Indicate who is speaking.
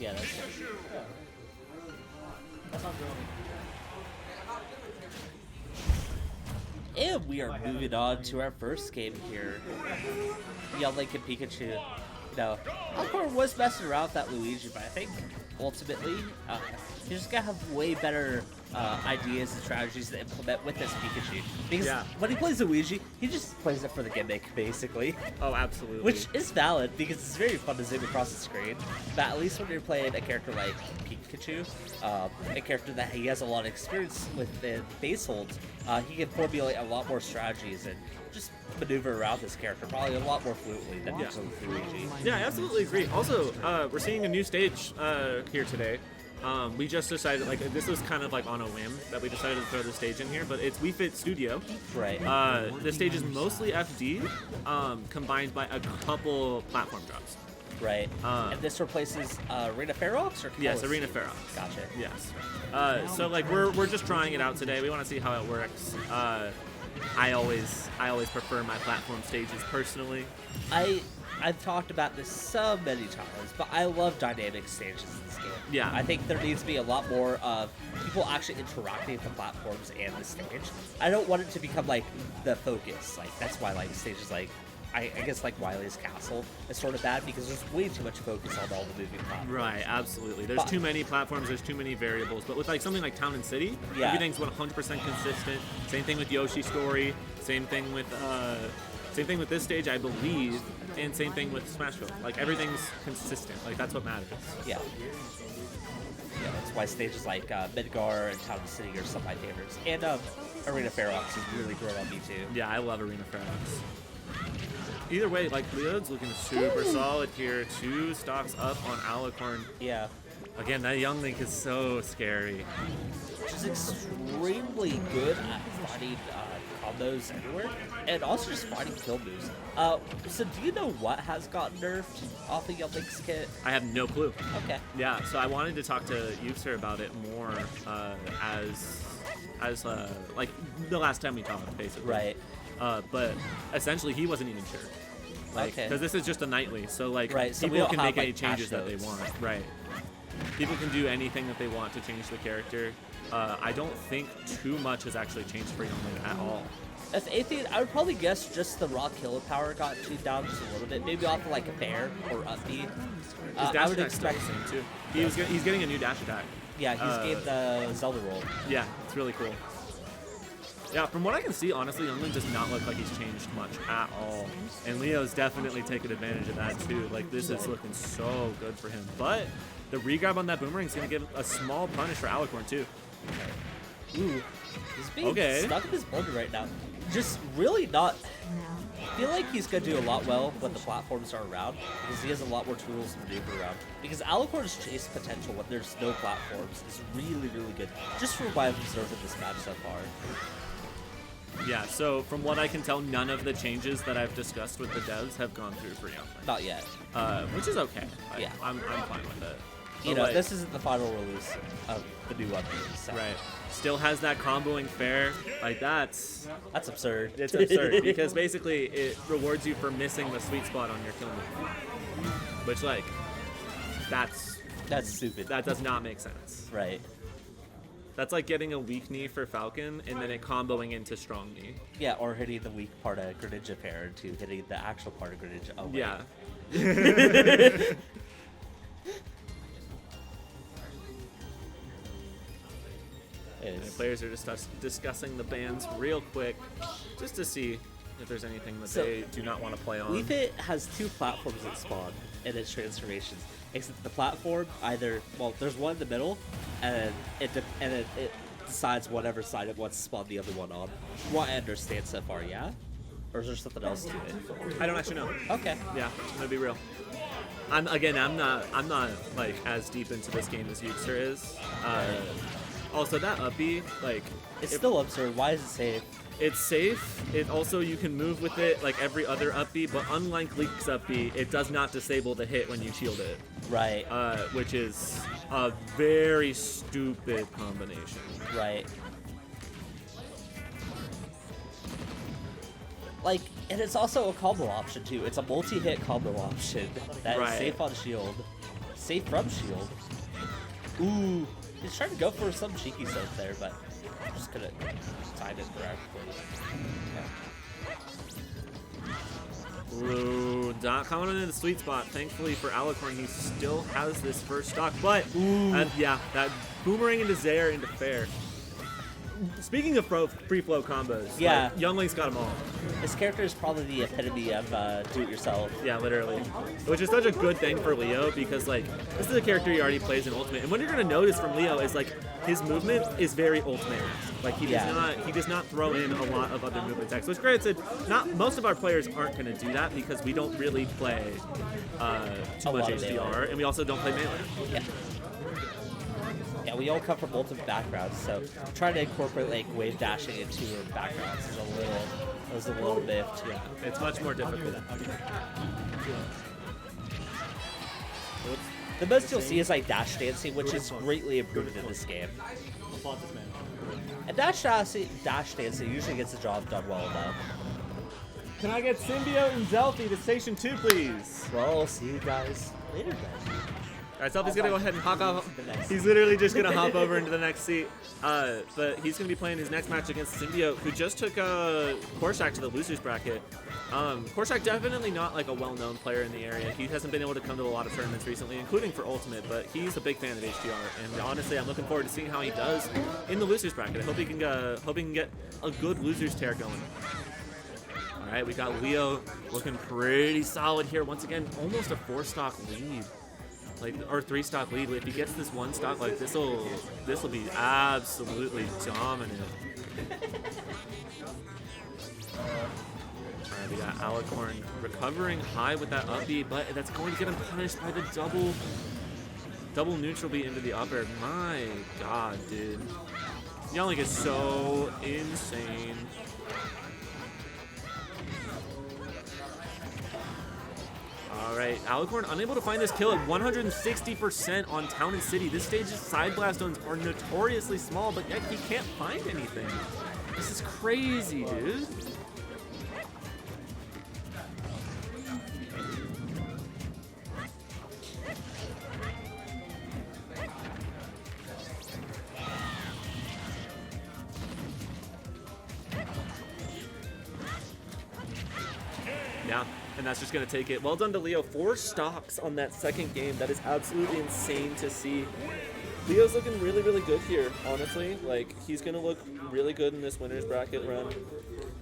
Speaker 1: Yeah, that's good. Yeah. That sounds really. And we are moving on to our first game here. Yeah, Link and Pikachu. You know, Alecorn was messing around with that Luigi, but I think ultimately you're just gonna have way better ideas and strategies to implement with this Pikachu. Because when he plays Luigi, he just plays it for the gimmick, basically.
Speaker 2: Oh, absolutely.
Speaker 1: Which is valid because it's very fun to zoom across the screen. But at least when you're playing a character like Pikachu, a character that he has a lot of experience with the base holds, he can formulate a lot more strategies and just maneuver around this character probably a lot more fluently than with Luigi.
Speaker 2: Yeah, I absolutely agree. Also, we're seeing a new stage here today. We just decided, like, this was kind of like on a whim that we decided to throw the stage in here, but it's Wii Fit Studio.
Speaker 1: Right.
Speaker 2: The stage is mostly FD, combined by a couple platform drops.
Speaker 1: Right. And this replaces Arena Ferox or
Speaker 2: Yes, Arena Ferox.
Speaker 1: Gotcha.
Speaker 2: Yes. So like we're just trying it out today. We want to see how it works. I always prefer my platform stages personally.
Speaker 1: I've talked about this so many times, but I love dynamic stages in this game.
Speaker 2: Yeah.
Speaker 1: I think there needs to be a lot more of people actually interacting with the platforms and the stage. I don't want it to become like the focus. Like that's why like stages like I guess like Wily's Castle is sort of bad because there's way too much focus on all the moving platforms.
Speaker 2: Right, absolutely. There's too many platforms, there's too many variables. But with like something like Town and City, everything's 100% consistent. Same thing with Yoshi's Story. Same thing with this stage, I believe, and same thing with Smashville. Like everything's consistent. Like that's what matters.
Speaker 1: Yeah. Yeah, that's why stages like Midgar and Town and City are some of my favorites. And Arena Ferox has really grown on me too.
Speaker 2: Yeah, I love Arena Ferox. Either way, like Leonard's looking super solid here. 2 stocks up on Alecorn.
Speaker 1: Yeah.
Speaker 2: Again, that young Link is so scary.
Speaker 1: She's extremely good at fighting combos everywhere, and also just fighting kill moves. So do you know what has gotten nerfed off of Young Link's kit?
Speaker 2: I have no clue.
Speaker 1: Okay.
Speaker 2: Yeah, so I wanted to talk to User about it more as like the last time we talked, basically.
Speaker 1: Right.
Speaker 2: But essentially, he wasn't even sure. Like, because this is just a nightly, so like
Speaker 1: so
Speaker 2: people can make
Speaker 1: have,
Speaker 2: any changes that they want. Right. People can do anything that they want to change the character. I don't think too much has actually changed for Young Link at all.
Speaker 1: If anything, I would probably guess just the raw killer power got tuned down just a little bit, maybe off of like a bear or up B.
Speaker 2: His dash attack's still the same too. He's getting a new dash attack.
Speaker 1: Yeah, he's gained the Zelda roll.
Speaker 2: Yeah, it's really cool. Yeah, from what I can see, honestly, Young Link does not look like he's changed much at all. And Leo's definitely taken advantage of that too. Like, this is looking so good for him. But the regrab on that boomerang is going to give a small punish for Alecorn too.
Speaker 1: Ooh, he's being stuck in his boulder right now. Just really not... I feel like he's going to do a lot well when the platforms are around, because he has a lot more tools to maneuver around. Because Alicorn's chase potential when there's no platforms is really, really good, just from what I've observed in this match so far.
Speaker 2: Yeah, so from what I can tell, none of the changes that I've discussed with the devs have gone through for Young Link.
Speaker 1: Not yet.
Speaker 2: Which is okay.
Speaker 1: Yeah.
Speaker 2: I'm fine with it.
Speaker 1: You know, this isn't the final release of the new update. So.
Speaker 2: Right. Still has that comboing fair. Like, that's
Speaker 1: absurd.
Speaker 2: It's absurd because basically it rewards you for missing the sweet spot on your kill move. Which, like, that's
Speaker 1: stupid.
Speaker 2: That does not make sense.
Speaker 1: Right.
Speaker 2: That's like getting a weak knee for Falcon and then it comboing into strong knee.
Speaker 1: Yeah, or hitting the weak part of Greninja pair to hitting the actual part of Greninja. Oh, wait.
Speaker 2: Yeah. Players are just discussing the bans real quick, just to see if there's anything that they do not want to play on.
Speaker 1: Wii Fit has 2 platforms that spawn in its transformations. Except the platform there's one in the middle, and it decides whatever side it wants to spawn the other one on. From what I understand so far, yeah? Or is there something else to it?
Speaker 2: I don't actually know.
Speaker 1: Okay.
Speaker 2: Yeah, I'm gonna be real. I'm not like as deep into this game as User is. Also, that uppy, like...
Speaker 1: It's still absurd. Why is it safe?
Speaker 2: It's safe. It also, you can move with it like every other uppy, but unlike Link's uppy, it does not disable the hit when you shield it.
Speaker 1: Right.
Speaker 2: Which is a very stupid combination.
Speaker 1: Right. Like, and it's also a combo option too. It's a multi-hit combo option that is safe on shield. safe from shield. Ooh, he's trying to go for some cheeky soak there, but just couldn't time it correctly. Yeah.
Speaker 2: Ooh, not coming in the sweet spot. Thankfully for Alecorn, he still has this first stock, but yeah, that boomerang into Zaire into fair. Speaking of free flow combos,
Speaker 1: yeah,
Speaker 2: like, Young Link's got them all.
Speaker 1: This character is probably the epitome of do-it-yourself.
Speaker 2: Yeah, literally. Which is such a good thing for Leo because, like, this is a character he already plays in Ultimate. And what you're going to notice from Leo is, like, his movement is very Ultimate. Like, he does not throw in a lot of other movement attacks. Which, granted, most of our players aren't going to do that because we don't really play too much HDR, and we also don't play melee.
Speaker 1: Yeah. Yeah, we all come from ultimate backgrounds, so trying to incorporate like wave dashing into your backgrounds is a little bit too.
Speaker 2: It's much more difficult.
Speaker 1: The most you'll see is like dash dancing, which is greatly improved in this game. And dash dancing usually gets the job done well enough.
Speaker 2: Can I get Symbiote and Zelfie to Station 2, please?
Speaker 1: Well, we'll see you guys later then.
Speaker 2: All right, Selfie's gonna go ahead and hop off. He's literally just gonna hop over into the next seat. But he's gonna be playing his next match against Symbiote, who just took Korshak to the losers bracket. Korshak definitely not like a well-known player in the area. He hasn't been able to come to a lot of tournaments recently, including for Ultimate. But he's a big fan of HDR, and honestly, I'm looking forward to seeing how he does in the losers bracket. I hope he can get a good losers tear going. All right, we got Leo looking pretty solid here. Once again, almost a 4-stock lead. Or 3-stock lead. If he gets this 1 stock, like this'll be absolutely dominant. Alright, we got Alecorn recovering high with that up B, but that's going to get him punished by the double neutral B into the up air. My god, dude. Young Link is so insane. Alright, Alecorn unable to find this kill at 160% on Town and City. This stage's side blast zones are notoriously small, but yet he can't find anything. This is crazy, dude. Yeah. And that's just going to take it. Well done to Leo. 4 stocks on that second game. That is absolutely insane to see. Leo's looking really, really good here, honestly. Like, he's going to look really good in this winner's bracket run.